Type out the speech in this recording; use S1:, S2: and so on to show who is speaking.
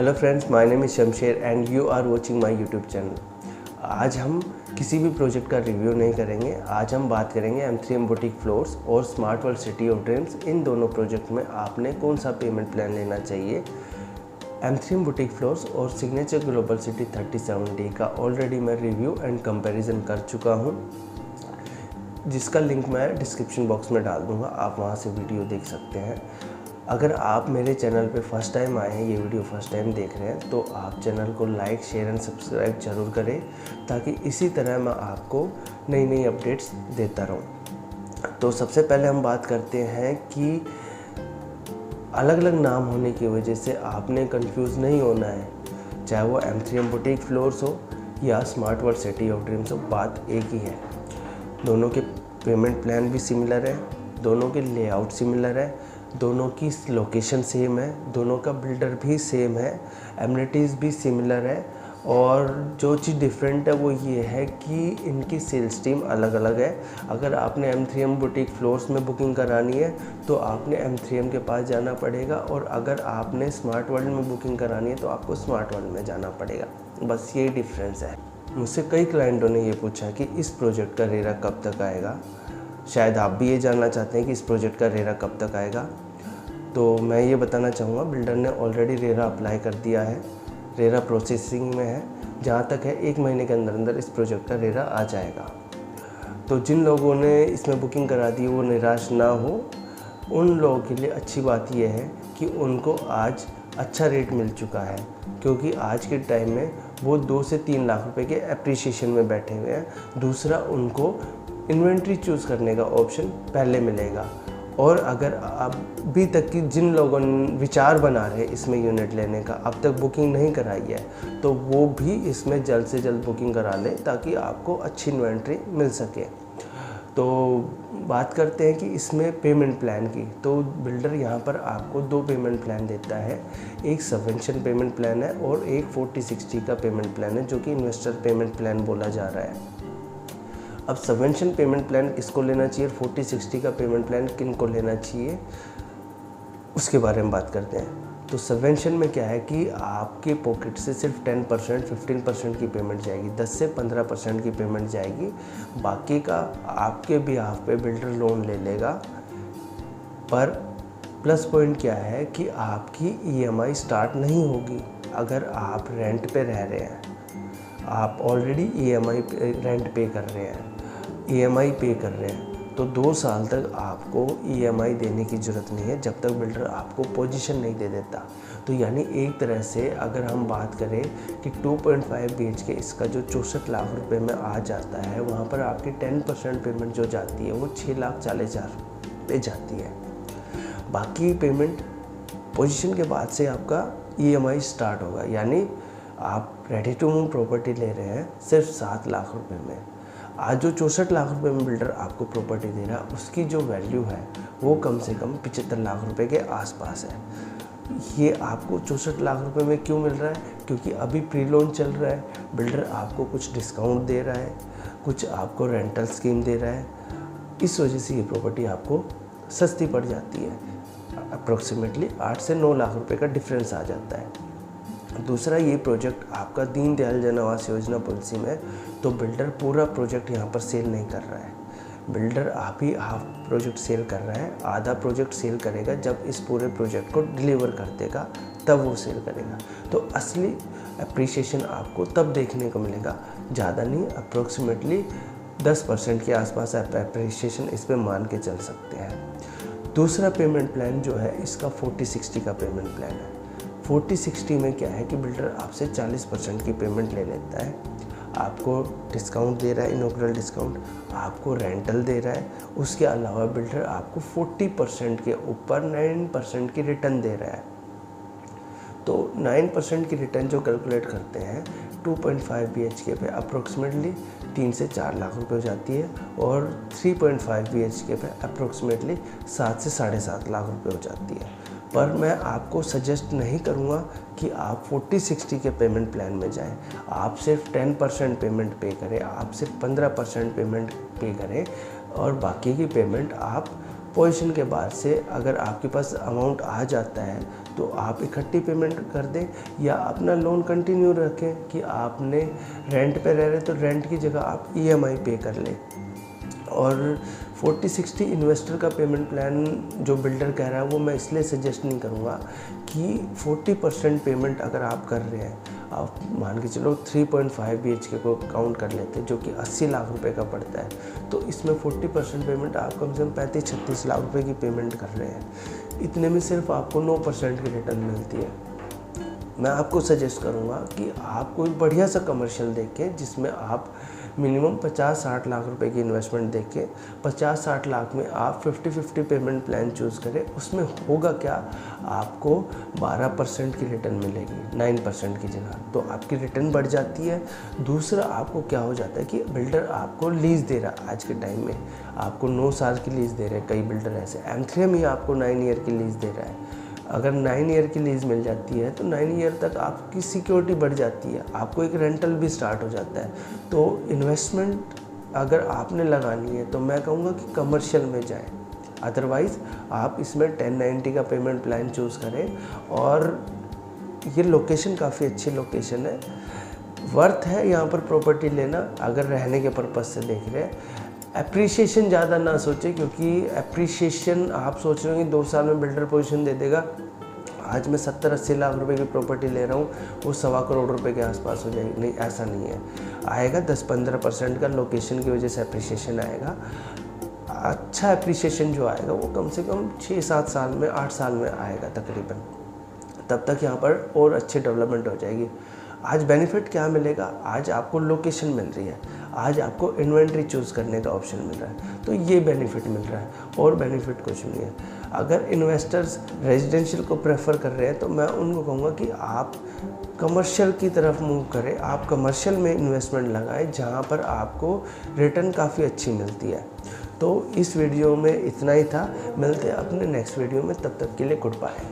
S1: Hello friends, my name is Shamsher and you are watching my YouTube channel. आज हम किसी भी प्रोजेक्ट का रिव्यू नहीं करेंगे। आज हम बात करेंगे M3M बुटीक फ्लोर्स और smart world city of dreams. इन दोनों प्रोजेक्ट में आपने कौन सा पेमेंट प्लान लेना चाहिए। M3M बुटीक फ्लोर्स और सिग्नेचर ग्लोबल सिटी 37D का ऑलरेडी मैं रिव्यू एंड कंपैरिजन कर चुका हूँ, जिसका लिंक मैं डिस्क्रिप्शन बॉक्स में डाल दूँगा। आप वहाँ से वीडियो देख सकते हैं। अगर आप मेरे चैनल पे फर्स्ट टाइम आए हैं, ये वीडियो फर्स्ट टाइम देख रहे हैं, तो आप चैनल को लाइक, शेयर एंड सब्सक्राइब ज़रूर करें, ताकि इसी तरह मैं आपको नई नई अपडेट्स देता रहूं। तो सबसे पहले हम बात करते हैं कि अलग अलग नाम होने की वजह से आपने कंफ्यूज नहीं होना है, चाहे वो M3M बुटीक फ्लोर्स हो या smart world city of dreams हो, बात एक ही है। दोनों के पेमेंट प्लान भी सिमिलर है, दोनों के लेआउट सिमिलर है, दोनों की लोकेशन सेम है, दोनों का बिल्डर भी सेम है, एमिनिटीज़ भी सिमिलर है। और जो चीज़ डिफरेंट है वो ये है कि इनकी सेल्स टीम अलग अलग है। अगर आपने M3M बुटीक फ्लोर्स में बुकिंग करानी है तो आपने M3M के पास जाना पड़ेगा, और अगर आपने स्मार्ट वर्ल्ड में बुकिंग करानी है तो आपको स्मार्ट वर्ल्ड में जाना पड़ेगा। बस यही डिफरेंस है। मुझसे कई क्लाइंटों ने ये पूछा कि इस प्रोजेक्ट का रेरा कब तक आएगा। शायद आप भी ये जानना चाहते हैं कि इस प्रोजेक्ट का रेरा कब तक आएगा। तो मैं ये बताना चाहूँगा, बिल्डर ने ऑलरेडी रेरा अप्लाई कर दिया है, रेरा प्रोसेसिंग में है। जहाँ तक है 1 महीने के अंदर अंदर इस प्रोजेक्ट का रेरा आ जाएगा। तो जिन लोगों ने इसमें बुकिंग करा दी वो निराश ना हो। उन लोगों के लिए अच्छी बात यह है कि उनको आज अच्छा रेट मिल चुका है, क्योंकि आज के टाइम में वो 2 से 3 लाख रुपए के एप्रिसिएशन में बैठे हुए हैं। दूसरा, उनको इन्वेंट्री चूज़ करने का ऑप्शन पहले मिलेगा। और अगर अभी तक की जिन लोगों ने विचार बना रहे इसमें यूनिट लेने का, अब तक बुकिंग नहीं कराई है, तो वो भी इसमें जल्द से जल्द बुकिंग करा लें, ताकि आपको अच्छी इन्वेंट्री मिल सके। तो बात करते हैं कि इसमें पेमेंट प्लान की। तो बिल्डर यहाँ पर आपको 2 पेमेंट प्लान देता है। एक सबवेंशन पेमेंट प्लान है और एक 40/60 का पेमेंट प्लान है, जो कि इन्वेस्टर पेमेंट प्लान बोला जा रहा है। अब सबवेंशन पेमेंट प्लान किसको लेना चाहिए, 40/60 का पेमेंट प्लान किन को लेना चाहिए, उसके बारे में बात करते हैं। तो सबवेंशन में क्या है कि आपके पॉकेट से सिर्फ 10%, 15% की पेमेंट जाएगी, 10 से 15% की पेमेंट जाएगी। बाकी का आपके बिहाफ पे बिल्डर लोन ले लेगा। पर प्लस पॉइंट क्या है कि आपकी EMI स्टार्ट नहीं होगी। अगर आप रेंट पे रह रहे हैं, आप ऑलरेडी EMI पे रेंट पे कर रहे हैं, EMI पे कर रहे हैं, तो 2 साल तक आपको EMI देने की ज़रूरत नहीं है, जब तक बिल्डर आपको पोजीशन नहीं दे देता। तो यानी एक तरह से अगर हम बात करें कि 2.5 BHK इसका जो 64 लाख रुपए में आ जाता है, वहाँ पर आपकी 10% पेमेंट जो जाती है वो 6,40,000 पे जाती है। बाकी पेमेंट पोजीशन के बाद से आपका EMI स्टार्ट होगा। यानी आप रेडी टू मूव प्रॉपर्टी ले रहे हैं सिर्फ 7 लाख रुपए में। आज जो 64 लाख रुपए में बिल्डर आपको प्रॉपर्टी दे रहा है, उसकी जो वैल्यू है वो कम से कम 75 लाख रुपए के आसपास है। ये आपको 64 लाख रुपए में क्यों मिल रहा है? क्योंकि अभी प्री लोन चल रहा है, बिल्डर आपको कुछ डिस्काउंट दे रहा है, कुछ आपको रेंटल स्कीम दे रहा है। इस वजह से ये प्रॉपर्टी आपको सस्ती पड़ जाती है। अप्रॉक्सीमेटली 8 से 9 लाख रुपए का डिफरेंस आ जाता है। दूसरा, ये प्रोजेक्ट आपका दीनदयाल जन आवास योजना पॉलिसी में, तो बिल्डर पूरा प्रोजेक्ट यहाँ पर सेल नहीं कर रहा है। बिल्डर आप ही हाफ प्रोजेक्ट सेल कर रहा है, आधा प्रोजेक्ट सेल करेगा। जब इस पूरे प्रोजेक्ट को डिलीवर कर देगा तब वो सेल करेगा। तो असली अप्रिसिएशन आपको तब देखने को मिलेगा, ज़्यादा नहीं, अप्रॉक्सीमेटली 10% के आसपास आप अप्रिसिएशन इस पर मान के चल सकते हैं। दूसरा पेमेंट प्लान जो है इसका 40/60 का पेमेंट प्लान है। 40/60 में क्या है कि बिल्डर आपसे 40% की पेमेंट ले लेता है, आपको डिस्काउंट दे रहा है, इनॉग्रल डिस्काउंट, आपको रेंटल दे रहा है। उसके अलावा बिल्डर आपको 40% के ऊपर 9% की रिटर्न दे रहा है। तो 9% की रिटर्न जो कैलकुलेट करते हैं 2.5 BHK पे अप्रोक्सीमेटली 3 से 4 लाख रुपए हो जाती है, और 3.5 BHK पे अप्रोक्सीमेटली 7 से 7.5 लाख रुपए हो जाती है। पर मैं आपको सजेस्ट नहीं करूँगा कि आप 40/60 के पेमेंट प्लान में जाएं। आप सिर्फ 10% पेमेंट पे करें, आप सिर्फ 15% पेमेंट पे करें, और बाकी की पेमेंट आप पोजीशन के बाद से अगर आपके पास अमाउंट आ जाता है तो आप इकट्ठी पेमेंट कर दें या अपना लोन कंटिन्यू रखें कि आपने रेंट पे रह रहे तो रेंट की जगह आप ईएमआई पे कर लें। और 40-60 इन्वेस्टर का पेमेंट प्लान जो बिल्डर कह रहा है वो मैं इसलिए सजेस्ट नहीं करूँगा कि 40% पेमेंट अगर आप कर रहे हैं, आप मान के चलो 3.5 BHK को काउंट कर लेते हैं जो कि 80 लाख रुपए का पड़ता है, तो इसमें 40% पेमेंट आप कम से कम 35-36 लाख रुपए की पेमेंट कर रहे हैं। इतने में सिर्फ आपको 9% की रिटर्न मिलती है। मैं आपको सजेस्ट करूँगा कि आप कोई बढ़िया सा कमर्शियल देखें जिसमें आप मिनिमम 50-60 लाख रुपए की इन्वेस्टमेंट देखें। 50-60 लाख में आप 50-50 पेमेंट प्लान चूज़ करें। उसमें होगा क्या, आपको 12% की रिटर्न मिलेगी 9% की जगह, तो आपकी रिटर्न बढ़ जाती है। दूसरा आपको क्या हो जाता है कि बिल्डर आपको लीज़ दे रहा है, आज के टाइम में आपको 9 साल की लीज़ दे रहे हैं कई बिल्डर ऐसे। M3M ही आपको 9 ईयर की लीज़ दे रहा है। अगर 9 ईयर की लीज़ मिल जाती है तो 9 ईयर तक आपकी सिक्योरिटी बढ़ जाती है, आपको एक रेंटल भी स्टार्ट हो जाता है। तो इन्वेस्टमेंट अगर आपने लगानी है तो मैं कहूँगा कि कमर्शियल में जाएं, अदरवाइज़ आप इसमें 1090 का पेमेंट प्लान चूज़ करें। और ये लोकेशन काफ़ी अच्छी लोकेशन है, वर्थ है यहाँ पर प्रॉपर्टी लेना अगर रहने के पर्पज़ से देख रहे हैं। एप्रिसिएशन ज़्यादा ना सोचें, क्योंकि एप्रिसिएशन आप सोच रहे हो कि 2 साल में बिल्डर पोजीशन दे देगा। आज मैं 70-80 लाख रुपए की प्रॉपर्टी ले रहा हूँ, वो 1.25 करोड़ रुपए के आसपास हो जाएगी। नहीं, ऐसा नहीं है, आएगा 10-15% का लोकेशन की वजह से एप्रिसिएशन आएगा। अच्छा एप्रिसिएशन जो आएगा वो कम से कम 6-7 साल में 8 साल में आएगा तकरीबन। तब तक यहाँ पर और अच्छी डेवलपमेंट हो जाएगी। आज बेनिफिट क्या मिलेगा, आज आपको लोकेशन मिल रही है, आज आपको इन्वेंट्री चूज़ करने का ऑप्शन मिल रहा है, तो ये बेनिफिट मिल रहा है और बेनिफिट कुछ नहीं है। अगर इन्वेस्टर्स रेजिडेंशियल को प्रेफर कर रहे हैं तो मैं उनको कहूँगा कि आप कमर्शियल की तरफ मूव करें, आप कमर्शियल में इन्वेस्टमेंट लगाएं जहाँ पर आपको रिटर्न काफ़ी अच्छी मिलती है। तो इस वीडियो में इतना ही था, मिलते हैं अपने नेक्स्ट वीडियो में, तब तक के लिए गुड बाय।